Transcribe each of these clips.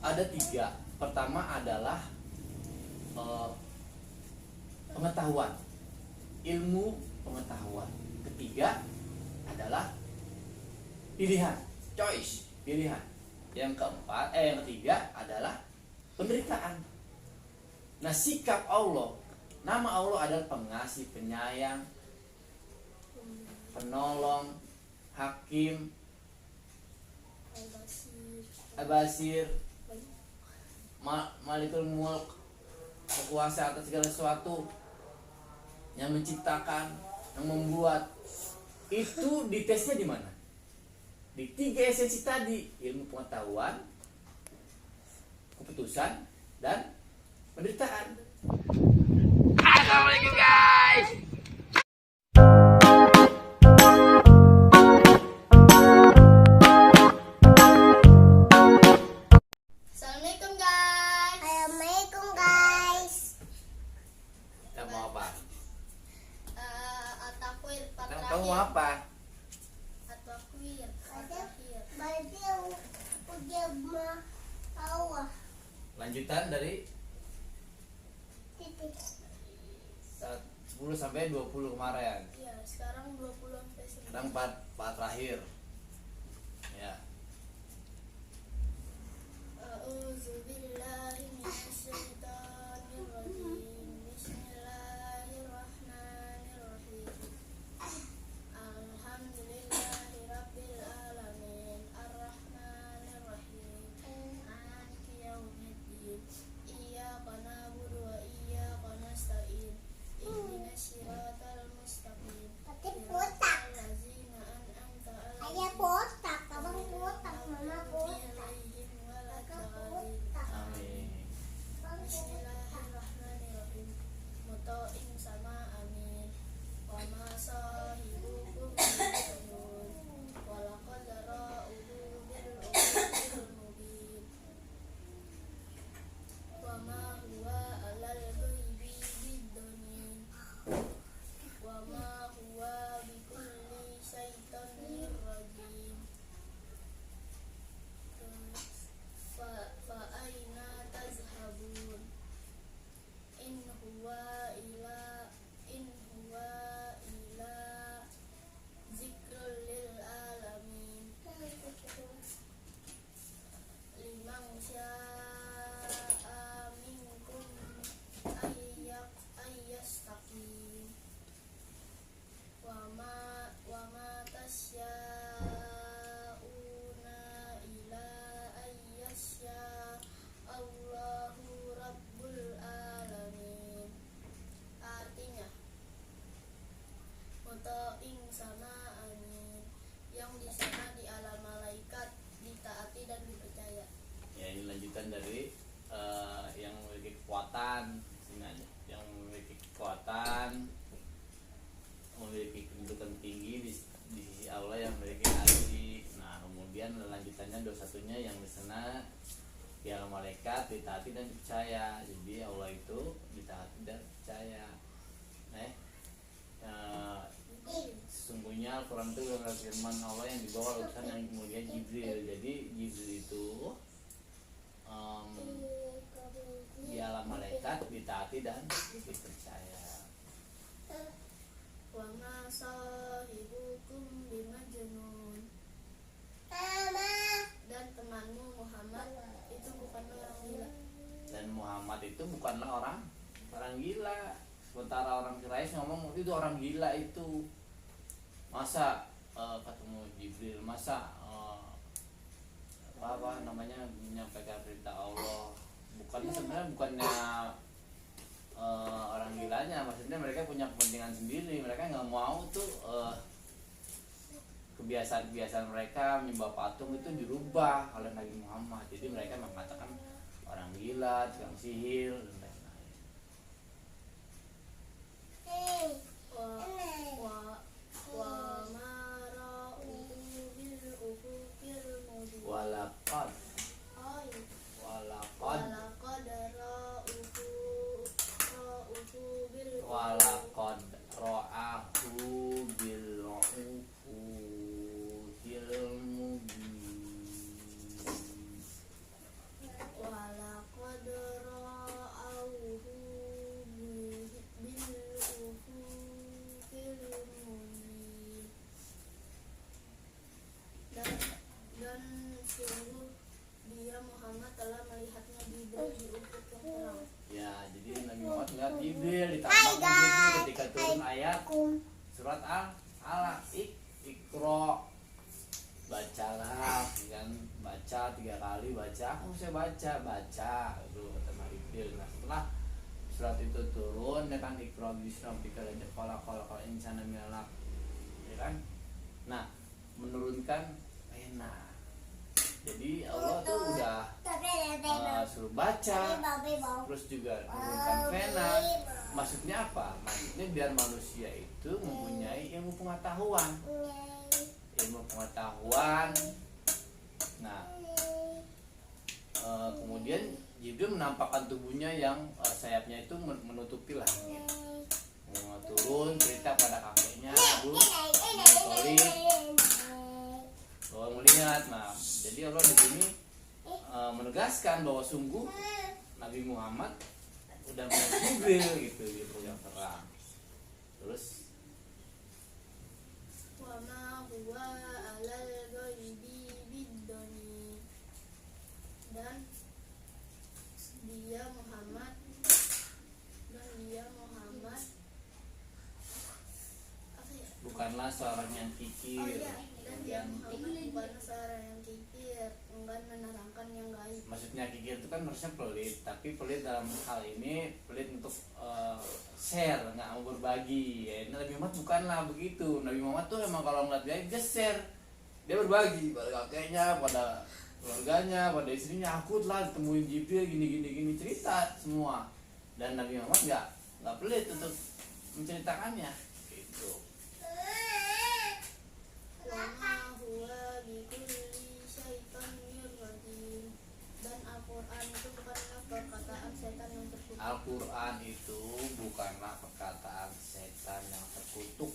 Ada tiga. Pertama adalah pengetahuan, ilmu pengetahuan. Ketiga adalah pilihan, choice, pilihan. Yang ketiga adalah penderitaan. Nah, sikap Allah, nama Allah adalah pengasih, penyayang, penolong, hakim, Al-Basir, Malikul Mulk, berkuasa atas segala sesuatu, yang menciptakan, yang membuat. Itu ditesnya di mana? Di tiga esensi tadi: ilmu pengetahuan, keputusan, dan penderitaan. Assalamualaikum guys. Assalamualaikum guys. Assalamualaikum guys. Kita mau apa? Atakwir Kamu mau apa? Atakwir Berarti udah mau tahu Lanjutan dari titik 10 sampai 20 kemarin. Ya, sekarang 20 sampai 9. Sekarang 4 terakhir. Ya. A'udzubillahi minasyaitonirrajim. Bismillahirrahmanirrahim. Alhamdulillahirabbil alamin. Arrahmanirrahim. Maliki yaumiddin. Iyyaka na'budu wa iyyaka nasta'in. Ihdinas siratal mustaqim. Berarti botak. Allazina an'amta 'alaihim. Ayah botak, abang botak, mama botak. Amin. Bismillahirrahmanirrahim. Muto'in sama amin. Wa ma sahibukum bijunun. Wa laqad ra'uhu bil ufuqil mubin. Wa ma huwa 'alal ghaibi bidanin. Wa ma huwa bikulli syaitonir rajim. Fa aina tazhabun? In huwa illa zikrul lil alamin. Liman syaa minkum ayyastaqim. Wa ma tasyauna illa ayyasya Allahu rabbul alamin. Artinya, muto'in sama amin, yang di sana di alam malaikat, ditaati dan dipercaya. Ya, ini lanjutan dari yang memiliki kekuatan. Sini aja. Yang memiliki kekuatan, memiliki kedudukan tinggi di sisi Allah, yang memiliki hati. Nah, kemudian lanjutannya satunya yang di sana di alam malaikat, ditaati dan dipercaya. Jadi Allah itu ditaati dan dipercaya. Sesungguhnya Al-Quran itu adalah firman Allah yang dibawa utusan yang kemudian Jibril. Jadi Jibril itu di alam malaikat ditaati dan dipercaya. Wa ma sahibukum bimajnun. Dan temanmu Muhammad itu bukanlah orang gila. Dan Muhammad itu bukanlah orang gila. Sementara orang Quraisy ngomong itu orang gila itu. Masa ketemu Jibril, masa menyampaikan perintah Allah. Bukannya orang gilanya, maksudnya mereka punya kepentingan sendiri. Mereka nggak mau tuh kebiasaan mereka menyembah patung itu dirubah oleh Nabi Muhammad. Jadi mereka mengatakan orang gila, tukang sihir, dan lain-lain. Wa ma ra'uhu bil ufuqil mubin. Walaqad ra'ahu bil ufuqil mubin. surat Alaq, Iqra, bacalah, kan baca 3 kali, baca saya baca itu kata Marifil. Nah setelah surat itu turun ya kan, Iqra bismi rabbikal ladzi khalaq, khalaqal insana min 'alaq, ya kan. Nah menurunkan pena. Jadi Allah tuh udah suruh baca, terus juga menurunkan pena. Maksudnya apa? Maksudnya biar manusia itu mempunyai ilmu pengetahuan. Nah kemudian Jibril menampakkan tubuhnya yang sayapnya itu menutupi langit. Turun cerita pada kakeknya Abu Thalib bahwa melihat. Nah jadi Allah di sini menegaskan bahwa sungguh Nabi Muhammad udah melihat Jibril gitu yang terang. Terus wa ma huwa alal ghaibi biddani, dan dia Muhammad apa ya? bukanlah seorang yang kikir. Dan dia Muhammad bukanlah seorang yang kikir, enggan menerangkan yang gaib. Maksudnya kikir itu kan harusnya pelit, tapi pelit dalam hal ini pelit untuk share, nggak mau berbagi. Ya, Nabi Muhammad bukanlah begitu. Nabi Muhammad tuh emang kalau ngeliat dia share, dia berbagi pada kakeknya, pada keluarganya, pada istrinya. Aku telah temuin Jibril gini cerita semua. Dan Nabi Muhammad nggak pelit untuk menceritakannya. Gitu. Wa ma huwa bikulli syaitonir rajim, dan Al-Quran itu bukanlah perkataan setan yang terkutuk. Al-Quran itu bukanlah perkataan setan yang terkutuk.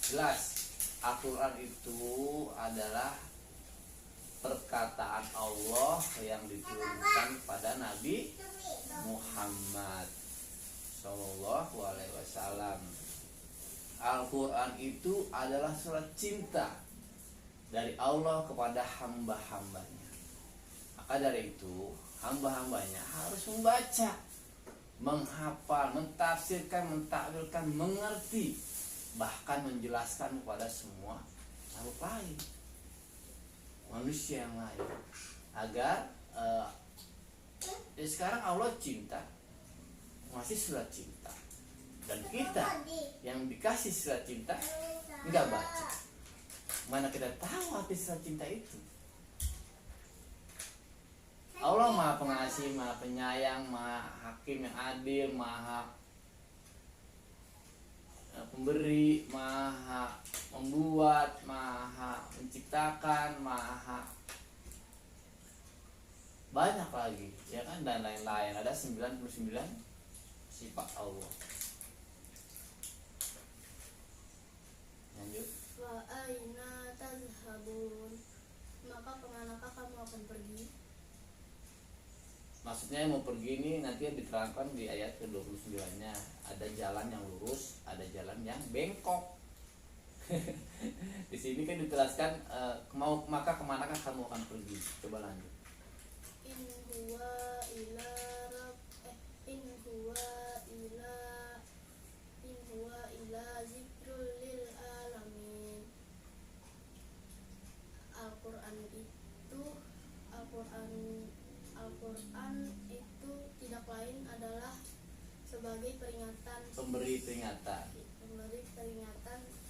Jelas, Al-Quran itu adalah perkataan Allah yang diturunkan pada Nabi Muhammad Sallallahu Alaihi Wasallam. Al-Quran itu adalah surat cinta dari Allah kepada hamba-hambanya. Maka dari itu hamba-hambanya harus membaca, menghafal, mentafsirkan, mentakwilkan, mengerti, bahkan menjelaskan kepada semua makhluk lain, manusia yang lain, agar sekarang Allah cinta, masih surat cinta, dan kita yang dikasih surat cinta nggak baca, mana kita tahu arti surat cinta itu. Allah Maha Pengasih, Maha Penyayang, Maha Hakim yang adil, Maha Pemberi, Maha Membuat, Maha Menciptakan, Maha banyak lagi, ya kan, dan lain-lain. Ada 99 sifat Allah. Lanjut. Wa aina tazhabun, maka kemanakah kamu akan pergi? Maksudnya mau pergi ini nanti diterangkan di ayat ke-29-nya. Ada jalan yang lurus, ada jalan yang bengkok. Di sini kan ditelaskan maka kemanakah kamu akan pergi. Coba lanjut. In huwa ila zikrul lil alamin. Al-Quran itu tidak lain adalah sebagai peringatan, Pemberi peringatan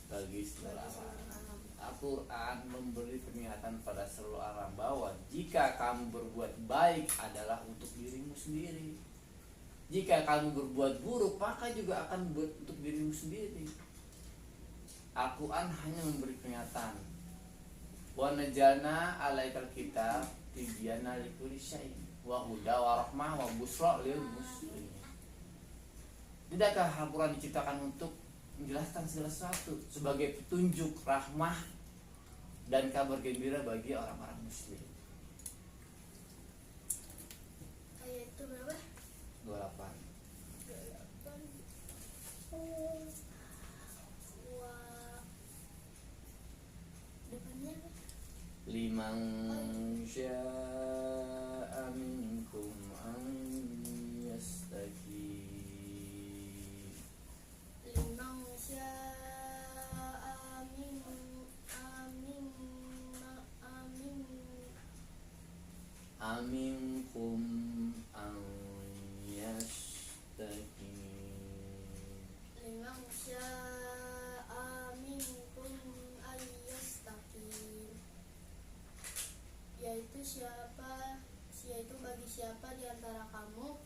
bagi seluruh alam. Al-Quran memberi peringatan pada seluruh alam bahwa jika kamu berbuat baik adalah untuk dirimu sendiri. Jika kamu berbuat buruk maka juga akan untuk dirimu sendiri. Al-Quran hanya memberi peringatan. Wa nazzalna 'alaikal kitab tibyana likulli syai' wa huda wa rahmah wa busra lil muslimin. Tidakkah Al-Quran diciptakan untuk menjelaskan segala sesuatu sebagai petunjuk, rahmah, dan kabar gembira bagi orang-orang muslim. Ayat itu berapa? 28. Depannya Liman syaa minkum an yastaqim. Liman syaa Aminkum an yastaqim. Liman syaa minkum ayyastaqim. Yaitu bagi siapa di antara kamu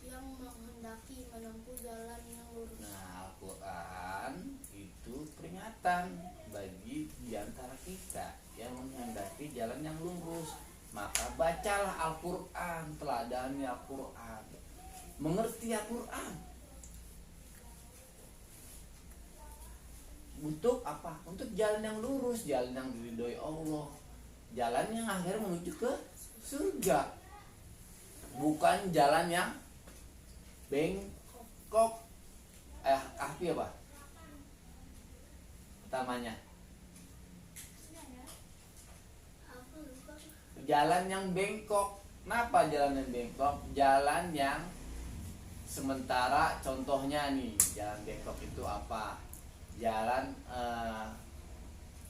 yang menghendaki menempuh jalan yang lurus. Nah, Al-Quran itu peringatan bagi di antara kita yang menghendaki jalan yang lurus. Maka bacalah Al-Quran, teladani Al-Quran, mengerti Al-Quran. Untuk apa? Untuk jalan yang lurus, jalan yang diridhoi Allah, jalan yang akhirnya menuju ke surga. Bukan jalan yang bengkok. Kahfi apa? Pertamanya. Apa lupa? Jalan yang bengkok. Kenapa jalan yang bengkok? Jalan yang sementara, contohnya nih, jalan bengkok itu apa? Jalan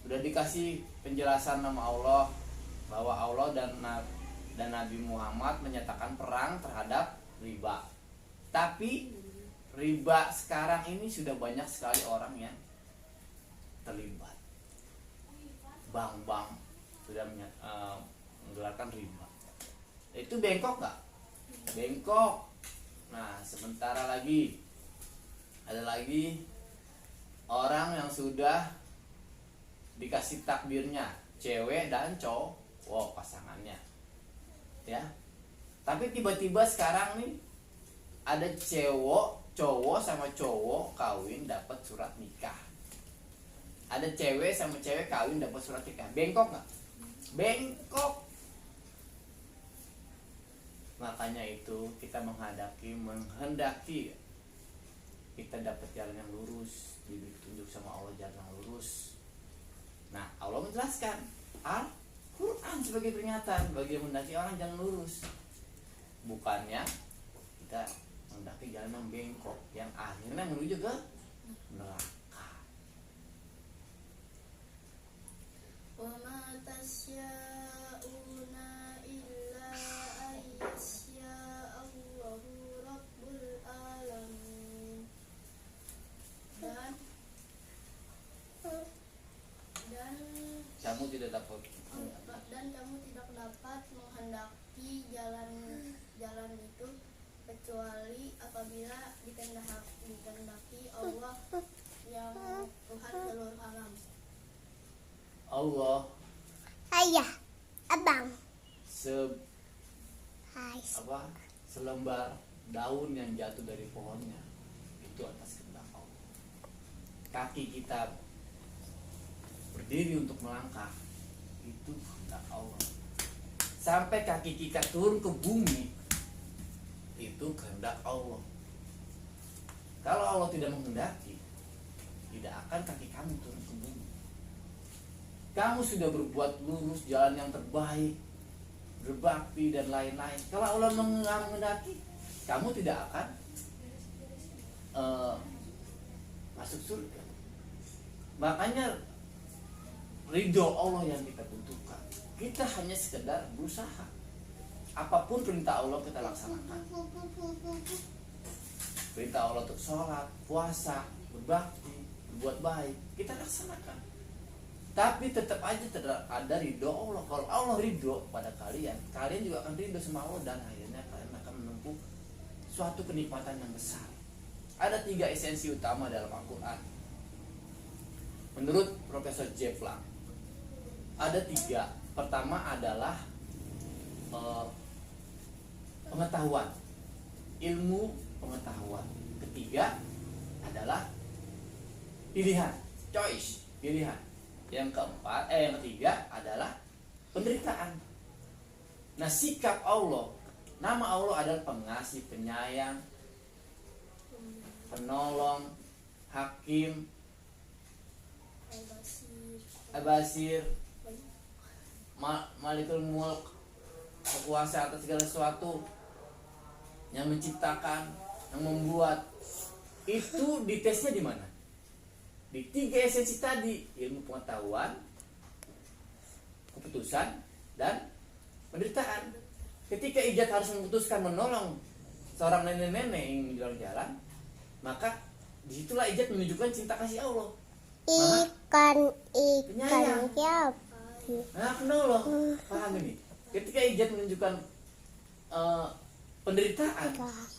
udah dikasih penjelasan nama Allah bahwa Allah dan Nabi Muhammad menyatakan perang terhadap riba. Tapi riba sekarang ini sudah banyak sekali orang yang terlibat. Bank-bank sudah menggelarkan riba. Itu bengkok nggak? Bengkok. Nah, sementara lagi ada lagi orang yang sudah dikasih takdirnya cewek dan cowok pasangannya, ya. Tapi tiba-tiba sekarang nih ada cowok sama cowok kawin dapat surat nikah. Ada cewek sama cewek kawin dapat surat nikah. Bengkok nggak? Bengkok. Makanya itu kita menghendaki kita dapat jalan yang lurus, ditunjuk sama Allah jalan yang lurus. Nah, Allah menjelaskan Al-Quran sebagai peringatan bagi yang mendaki orang jalan lurus. Bukannya kita mendaki jalan yang bengkok yang akhirnya menuju ke neraka. Wa ma tasya'una illa ayyasya'a Allahu rabbul alamin. Kamu tidak dapat menghendaki jalan itu kecuali apabila dikehendaki Allah yang Tuhan seluruh alam. Allah Ayah, abang. Hai. Selembar daun yang jatuh dari pohonnya itu atas kehendak Allah. Kaki kita berdiri untuk melangkah itu kehendak Allah. Sampai kaki kita turun ke bumi itu kehendak Allah. Kalau Allah tidak menghendaki, tidak akan kaki kamu turun ke bumi. Kamu sudah berbuat lurus jalan yang terbaik, berbakti dan lain-lain. Kalau Allah menghendaki, kamu tidak akan masuk surga. Makanya ridho Allah yang kita butuhkan. Kita hanya sekedar berusaha. Apapun perintah Allah kita laksanakan. Perintah Allah untuk sholat, puasa, berbakti, berbuat baik, kita laksanakan. Tapi tetap aja ada ridho Allah. Kalau Allah ridho pada kalian, kalian juga akan ridho sama Allah dan akhirnya kalian akan menempuh suatu kenikmatan yang besar. Ada 3 esensi utama dalam Al-Quran. Menurut Profesor Jeff Lang, ada 3. Pertama adalah pengetahuan, ilmu pengetahuan. Ketiga adalah pilihan, choice, pilihan. Yang ketiga adalah penderitaan. Nah, sikap Allah, nama Allah adalah pengasih, penyayang, penolong, hakim, Al-Basir, Malikul Mulk, berkuasa atas segala sesuatu, yang menciptakan, yang membuat. Itu ditesnya di mana? Di 3 esensi tadi, ilmu pengetahuan, keputusan dan penderitaan. Ketika ijat harus memutuskan menolong seorang nenek-nenek yang jalan-jalan, maka disitulah ijat menunjukkan cinta kasih Allah. Ikan Penyayang. siapa? Nah, penolong. Paham ini? Ketika ijat menunjukkan penderitaan,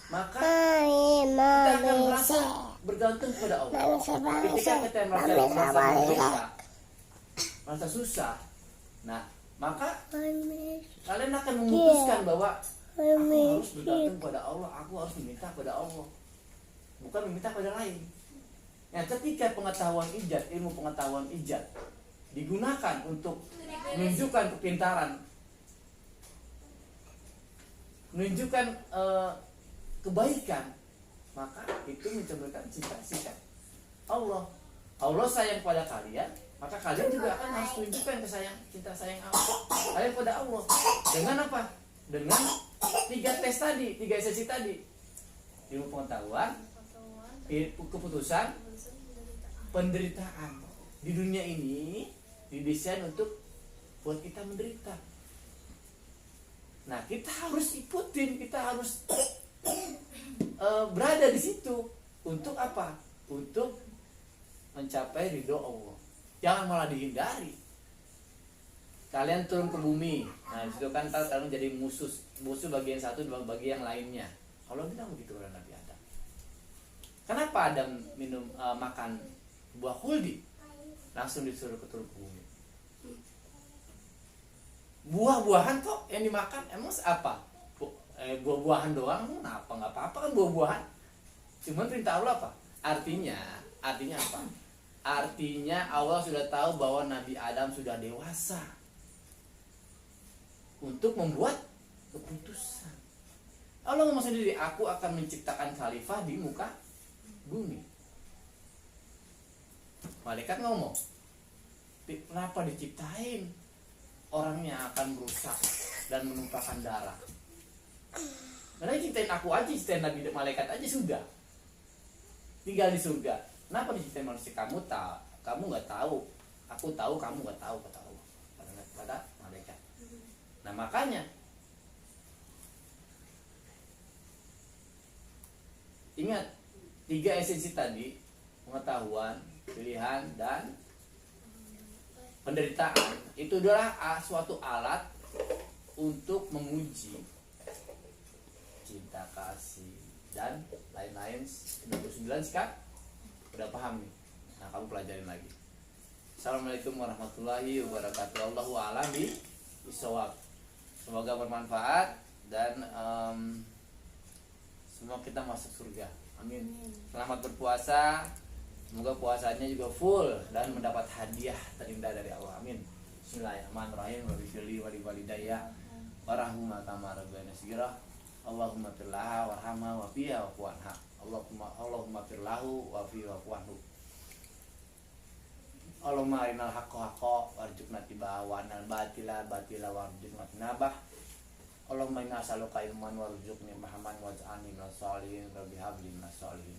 maka kita akan merasa bergantung kepada Allah. Ketika kita merasa susah, nah maka kalian akan memutuskan bahwa aku harus bergantung pada Allah, aku harus meminta pada Allah, bukan meminta pada lain. Nah, ketika pengetahuan ijat, ilmu pengetahuan ijat digunakan untuk menunjukkan kepintaran, menunjukkan kebaikan, maka itu mencerminkan cinta kasih Allah. Allah sayang pada kalian, maka kalian juga akan harus tunjukkan cinta sayang kalian pada Allah. Dengan apa? Dengan 3 tes tadi, 3 esensi tadi: ilmu pengetahuan, keputusan, penderitaan. Di dunia ini didesain untuk buat kita menderita. Nah, kita harus ikutin, kita harus berada di situ. Untuk apa? Untuk mencapai ridho Allah. Jangan malah dihindari. Kalian turun ke bumi. Nah, disitu kan kalian jadi musuh bagian satu bagi yang lainnya. Allah bilang begitu kepada Nabi Adam. Kenapa Adam makan buah khuldi? Langsung disuruh turun ke bumi. Buah-buahan kok yang dimakan, emang apa? Buah-buahan doang, kenapa? Nggak apa-apa kan buah-buahan. Cuman perintah Allah apa? Artinya apa? Artinya Allah sudah tahu bahwa Nabi Adam sudah dewasa untuk membuat keputusan. Allah ngomong sendiri, aku akan menciptakan khalifah di muka bumi. Malaikat ngomong, kenapa diciptain? Orangnya akan merusak dan menumpahkan darah. Karena ciptain aku aja, ciptain Nabi malaikat aja sudah. Tinggal di surga. Kenapa diciptain manusia? Kamu nggak tahu. Aku tahu, kamu nggak tahu, kata Allah pada malaikat. Nah, makanya ingat 3 esensi tadi: pengetahuan, pilihan, dan penderitaan. Itu adalah suatu alat untuk menguji cinta kasih dan lain-lain. 29 sekarang udah paham nih. Nah, kamu pelajarin lagi. Assalamualaikum warahmatullahi wabarakatuh. Allahu a'lam bishawab. Semoga bermanfaat dan semua kita masuk surga. Amin. Selamat berpuasa. Semoga puasanya juga full dan mendapat hadiah terindah dari Allah. Amin. Bismillahirrahmanirrahim. Wabifili walidayya warahumma kama rabbana saghira. Allahumma firlaha warhamha wa fiha wa quanha. Allahumma firlahu wa fiha wa quanhu. Allahumma arinal haqqa haqqa warzuqna tibaa wa anal batila warzuqna tinabah. Allahumma inna as'aluka ilman warzuqni fahaman waj'alni minas sholihin rabbi habli minas sholihin.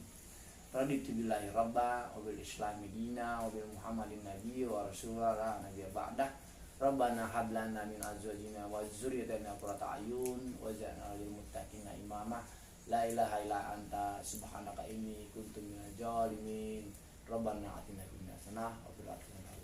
Raditu billahi rabba wa bil islami dina wa bil muhammadin nabi wa rasulullah nabiyya ba'dah. Rabbana hab lana min azwajina wa dzurriyyatina qurrata a'yun waj'alna lil muttaqina imama. La ilaha illa anta subhanaka inni kuntu minaz zalimin. Rabbana atina fid dunya hasanah wa fil akhirati